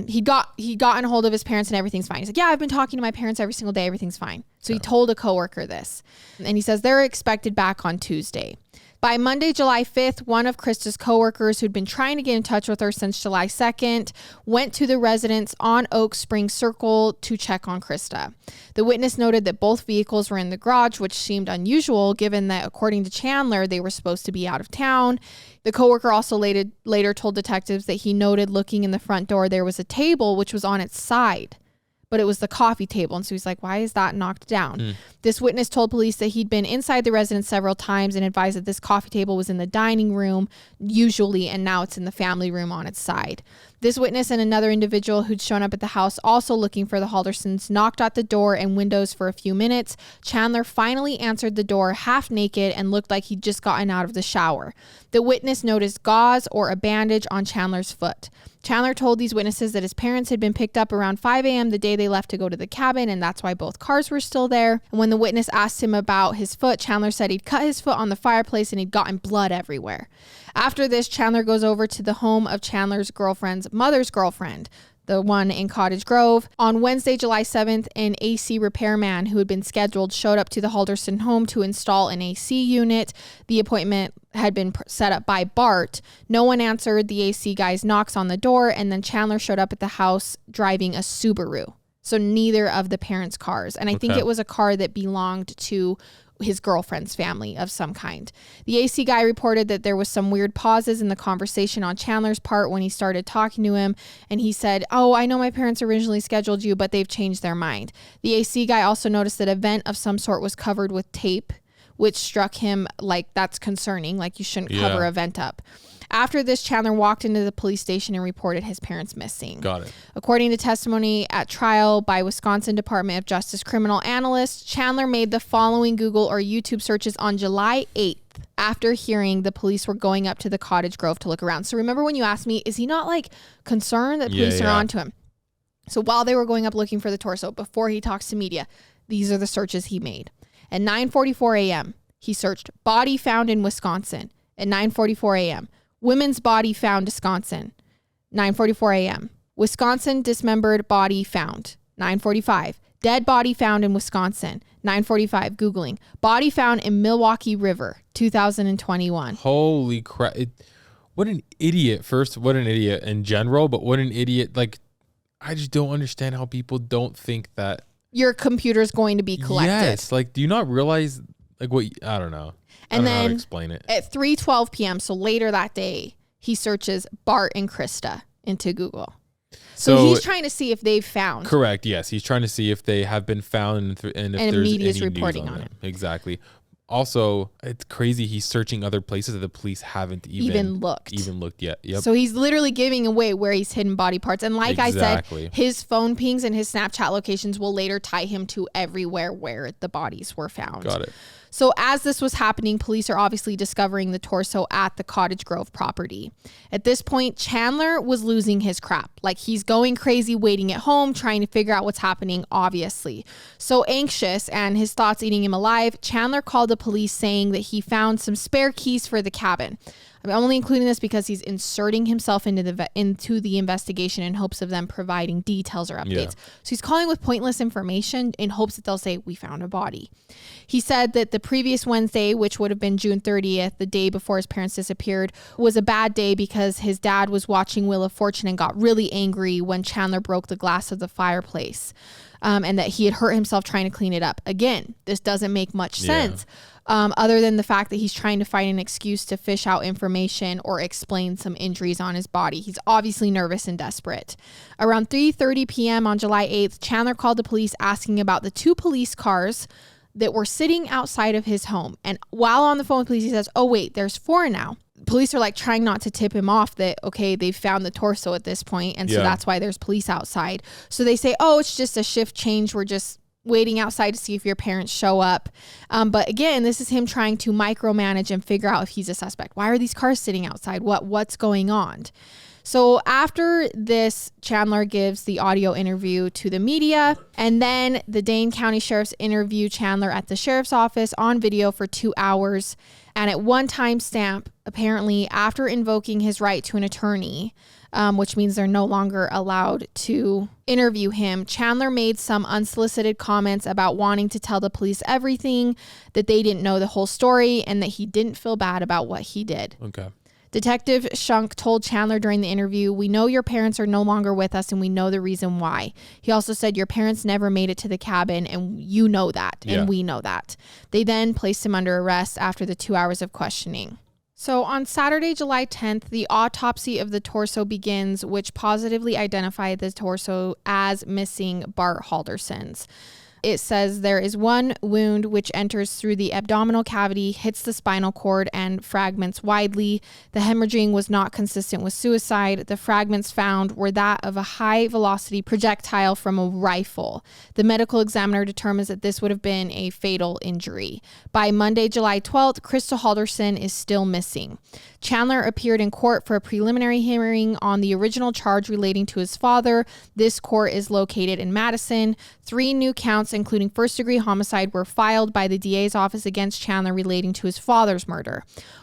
he gotten hold of his parents and everything's fine." He's like, "Yeah, I've been talking to my parents every single day. Everything's fine." So he told a coworker this, and he says they're expected back on Tuesday. By Monday, July 5th, one of Krista's coworkers who'd been trying to get in touch with her since July 2nd went to the residence on Oak Spring Circle to check on Krista. The witness noted that both vehicles were in the garage, which seemed unusual given that, according to Chandler, they were supposed to be out of town. The coworker also later told detectives that he noted looking in the front door there was a table which was on its side, but it was the coffee table. And so he's like, why is that knocked down? This witness told police that he'd been inside the residence several times and advised that this coffee table was in the dining room usually, and now it's in the family room on its side. This witness and another individual who'd shown up at the house also looking for the Haldersons knocked at the door and windows for a few minutes. Chandler finally answered the door half naked and looked like he'd just gotten out of the shower. The witness noticed gauze or a bandage on Chandler's foot. Chandler told these witnesses that his parents had been picked up around 5 a.m. the day they left to go to the cabin, and that's why both cars were still there. And when the witness asked him about his foot, Chandler said he'd cut his foot on the fireplace and he'd gotten blood everywhere. After this, Chandler goes over to the home of Chandler's girlfriend's mother's girlfriend, the one in Cottage Grove. On Wednesday, July 7th, an AC repairman who had been scheduled showed up to the Halderson home to install an AC unit. The appointment had been set up by Bart. No one answered the AC guy's knocks on the door, and then Chandler showed up at the house driving a Subaru. So neither of the parents' cars. And I think it was a car that belonged to his girlfriend's family of some kind. The AC guy reported that there was some weird pauses in the conversation on Chandler's part when he started talking to him, and he said, "Oh, I know my parents originally scheduled you, but they've changed their mind." The AC guy also noticed that a vent of some sort was covered with tape, which struck him like that's concerning, like you shouldn't cover a vent up. After this, Chandler walked into the police station and reported his parents missing. Got it. According to testimony at trial by Wisconsin Department of Justice criminal analyst, Chandler made the following Google or YouTube searches on July 8th after hearing the police were going up to the Cottage Grove to look around. So remember when you asked me, is he not like concerned that police are on to him? So while they were going up looking for the torso, before he talks to media, these are the searches he made. At 9:44 a.m., he searched body found in Wisconsin. At 9:44 a.m., women's body found Wisconsin. 9:44 a.m. Wisconsin dismembered body found. 9:45. Dead body found in Wisconsin. 9:45. Googling. Body found in Milwaukee River. 2021. Holy crap. What an idiot. First, what an idiot in general, but what an idiot. Like, I just don't understand how people don't think that your computer's going to be collected. Yes. Like, do you not realize, like, what, I don't know. And I don't know then how to explain it. At 3:12 p.m., so later that day, he searches Bart and Krista into Google. So he's trying to see if they've found. Correct. Yes. He's trying to see if they have been found and if there's media's any reporting news on on them. Exactly. Also, it's crazy. He's searching other places that the police haven't even looked yet. Yep. So he's literally giving away where he's hidden body parts. And like I said, his phone pings and his Snapchat locations will later tie him to everywhere where the bodies were found. Got it. So as this was happening, police are obviously discovering the torso at the Cottage Grove property. At this point, Chandler was losing his crap. Like, he's going crazy, waiting at home, trying to figure out what's happening, obviously. So anxious and his thoughts eating him alive, Chandler called the police saying that he found some spare keys for the cabin. I'm only including this because he's inserting himself into the investigation in hopes of them providing details or updates. Yeah. So he's calling with pointless information in hopes that they'll say, we found a body. He said that the previous Wednesday, which would have been June 30th, the day before his parents disappeared, was a bad day because his dad was watching Wheel of Fortune and got really angry when Chandler broke the glass of the fireplace, and that he had hurt himself trying to clean it up. Again, this doesn't make much sense. Other than the fact that he's trying to find an excuse to fish out information or explain some injuries on his body. He's obviously nervous and desperate. Around 3:30 p.m. on July 8th, Chandler called the police asking about the 2 police cars that were sitting outside of his home. And while on the phone with police, he says, oh, wait, there's 4 now. Police are like trying not to tip him off that, okay, they've found the torso at this point, and so that's why there's police outside. So they say, oh, it's just a shift change. We're just waiting outside to see if your parents show up. But again, this is him trying to micromanage and figure out if he's a suspect. Why are these cars sitting outside? What's going on? So after this, Chandler gives the audio interview to the media, and then the Dane County Sheriff's interview Chandler at the sheriff's office on video for 2 hours. And at one time stamp, apparently after invoking his right to an attorney, which means they're no longer allowed to interview him, Chandler made some unsolicited comments about wanting to tell the police everything, that they didn't know the whole story, and that he didn't feel bad about what he did. Okay. Detective Shunk told Chandler during the interview, we know your parents are no longer with us and we know the reason why. He also said your parents never made it to the cabin and you know that and we know that. They then placed him under arrest after the 2 hours of questioning. So on Saturday, July 10th, the autopsy of the torso begins, which positively identified the torso as missing Bart Halderson's. it says there is one wound which enters through the abdominal cavity, hits the spinal cord, and fragments widely. The hemorrhaging was not consistent with suicide. The fragments found were that of a high-velocity projectile from a rifle. The medical examiner determines that this would have been a fatal injury. By Monday, July 12th, Krista Halderson is still missing. Chandler appeared in court for a preliminary hearing on the original charge relating to his father. This court is located in Madison. 3 new counts, including first-degree homicide, were filed by the DA's office against Chandler relating to his father's murder.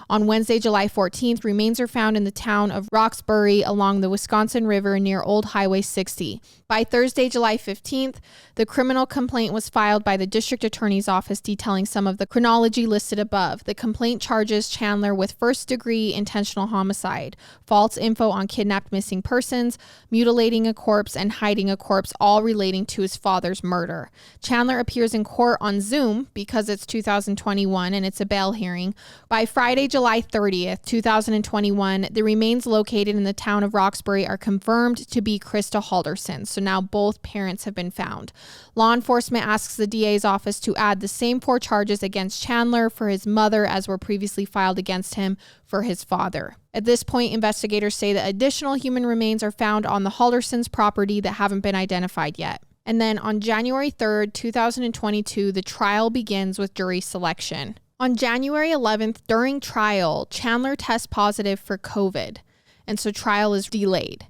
On Wednesday, July 14th, remains are found in the town of Roxbury along the Wisconsin River near Old Highway 60. By Thursday, July 15th, the criminal complaint was filed by the district attorney's office detailing some of the chronology listed above. The complaint charges Chandler with first-degree intentional homicide, false info on kidnapped missing persons, mutilating a corpse, and hiding a corpse, all relating to his father's murder. Chandler appears in court on Zoom because it's 2021 and it's a bail hearing. By Friday, July 30th, 2021, the remains located in the town of Roxbury are confirmed to be Krista Halderson. So now both parents have been found. Law enforcement asks the DA's office to add the same 4 charges against Chandler for his mother as were previously filed against him for his father. At this point, investigators say that additional human remains are found on the Haldersons' property that haven't been identified yet. And then on January 3rd, 2022, the trial begins with jury selection. On January 11th, during trial, Chandler tests positive for COVID, and so trial is delayed.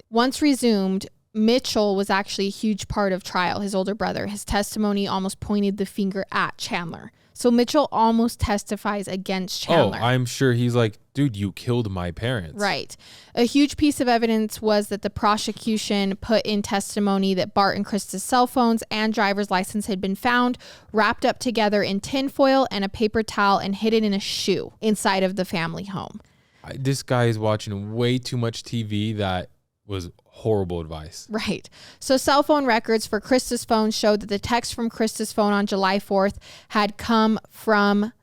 Once resumed, Mitchell was actually a huge part of trial, his older brother. His testimony almost pointed the finger at Chandler. So Mitchell almost testifies against Chandler. Oh, I'm sure he's like, dude, you killed my parents. Right. A huge piece of evidence was that the prosecution put in testimony that Bart and Krista's cell phones and driver's license had been found, wrapped up together in tinfoil and a paper towel and hidden in a shoe inside of the family home. This guy is watching way too much TV. That was horrible advice. Right. So cell phone records for Krista's phone showed that the text from Krista's phone on July 4th had come from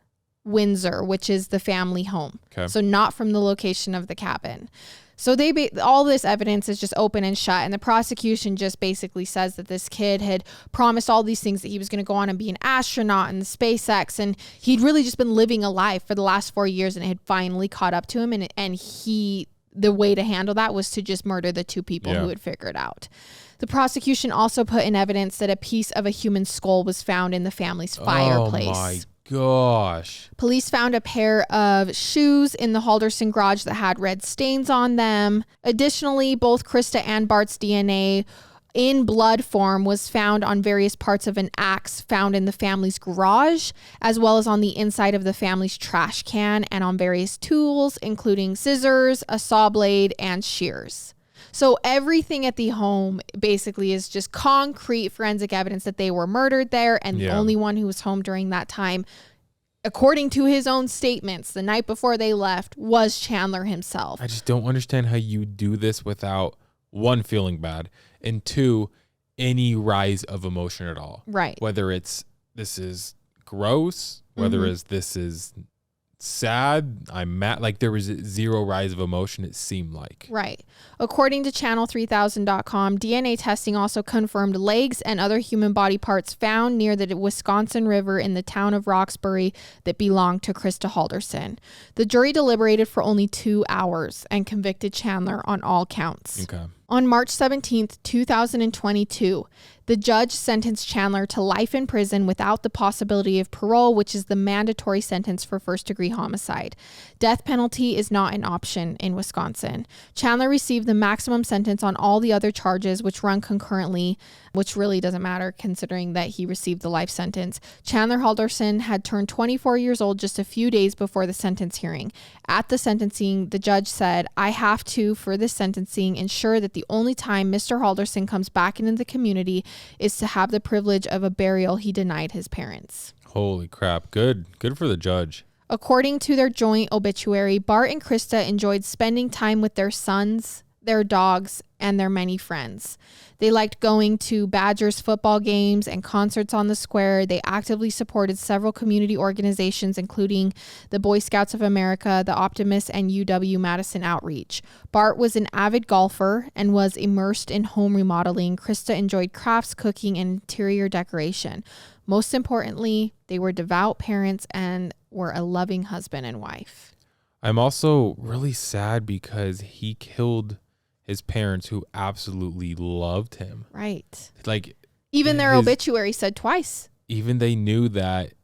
Windsor, which is the family home. Okay. So not from the location of the cabin. So all this evidence is just open and shut. And the prosecution just basically says that this kid had promised all these things, that he was going to go on and be an astronaut in the SpaceX. And he'd really just been living a life for the last 4 years, and it had finally caught up to him. And the way to handle that was to just murder the 2 people who had figured out. The prosecution also put in evidence that a piece of a human skull was found in the family's fireplace. Oh my gosh. Police found a pair of shoes in the Halderson garage that had red stains on them. Additionally, both Krista and Bart's DNA in blood form was found on various parts of an axe found in the family's garage, as well as on the inside of the family's trash can and on various tools, including scissors, a saw blade, and shears. So everything at the home basically is just concrete forensic evidence that they were murdered there, and the only one who was home during that time, according to his own statements the night before they left, was Chandler himself. I just don't understand how you do this without, 1, feeling bad, and 2, any rise of emotion at all. Right. Whether it's this is gross, whether it's this is sad, I'm mad, like there was 0 rise of emotion, it seemed like. Right. According to channel3000.com, DNA testing also confirmed legs and other human body parts found near the Wisconsin River in the town of Roxbury that belonged to Krista Halderson. The jury deliberated for only 2 hours and convicted Chandler on all counts. Okay. On March 17th, 2022, the judge sentenced Chandler to life in prison without the possibility of parole, which is the mandatory sentence for first-degree homicide. Death penalty is not an option in Wisconsin. Chandler received the maximum sentence on all the other charges, which run concurrently, which really doesn't matter considering that he received the life sentence. Chandler Halderson had turned 24 years old just a few days before the sentence hearing. At the sentencing, the judge said, "I have to, for this sentencing, ensure that the only time Mr. Halderson comes back into the community is to have the privilege of a burial he denied his parents." Holy crap. Good for the judge. According to their joint obituary, Bart and Krista enjoyed spending time with their sons, their dogs, and their many friends. They liked going to Badgers football games and concerts on the square. They actively supported several community organizations, including the Boy Scouts of America, the Optimist, and UW-Madison Outreach. Bart was an avid golfer and was immersed in home remodeling. Krista enjoyed crafts, cooking, and interior decoration. Most importantly, they were devout parents and were a loving husband and wife. I'm also really sad because he killed his parents who absolutely loved him. Right. Like, even their obituary said twice. Even they knew that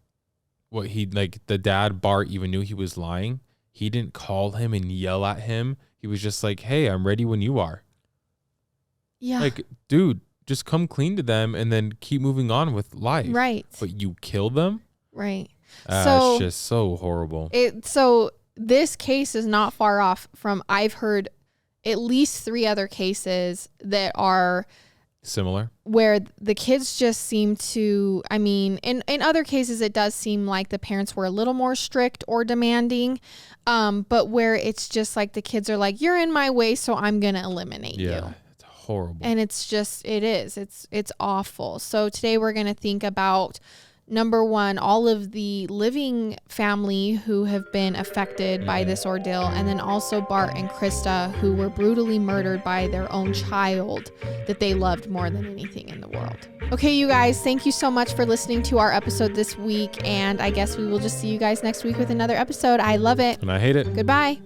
the dad, Bart, even knew he was lying. He didn't call him and yell at him. He was just like, hey, I'm ready when you are. Yeah. Like, dude, just come clean to them and then keep moving on with life. Right. But you kill them? Right. It's just so horrible. So this case is not far off from, I've heard at least 3 other cases that are similar, where the kids just seem to, I mean, in other cases, it does seem like the parents were a little more strict or demanding, but where it's just like the kids are like, you're in my way, so I'm going to eliminate you. Yeah, it's horrible. And it's awful. So today we're going to think about, number one, all of the living family who have been affected by this ordeal, and then also Bart and Krista, who were brutally murdered by their own child that they loved more than anything in the world. Okay, you guys, thank you so much for listening to our episode this week, and I guess we will just see you guys next week with another episode. I love it. And I hate it. Goodbye.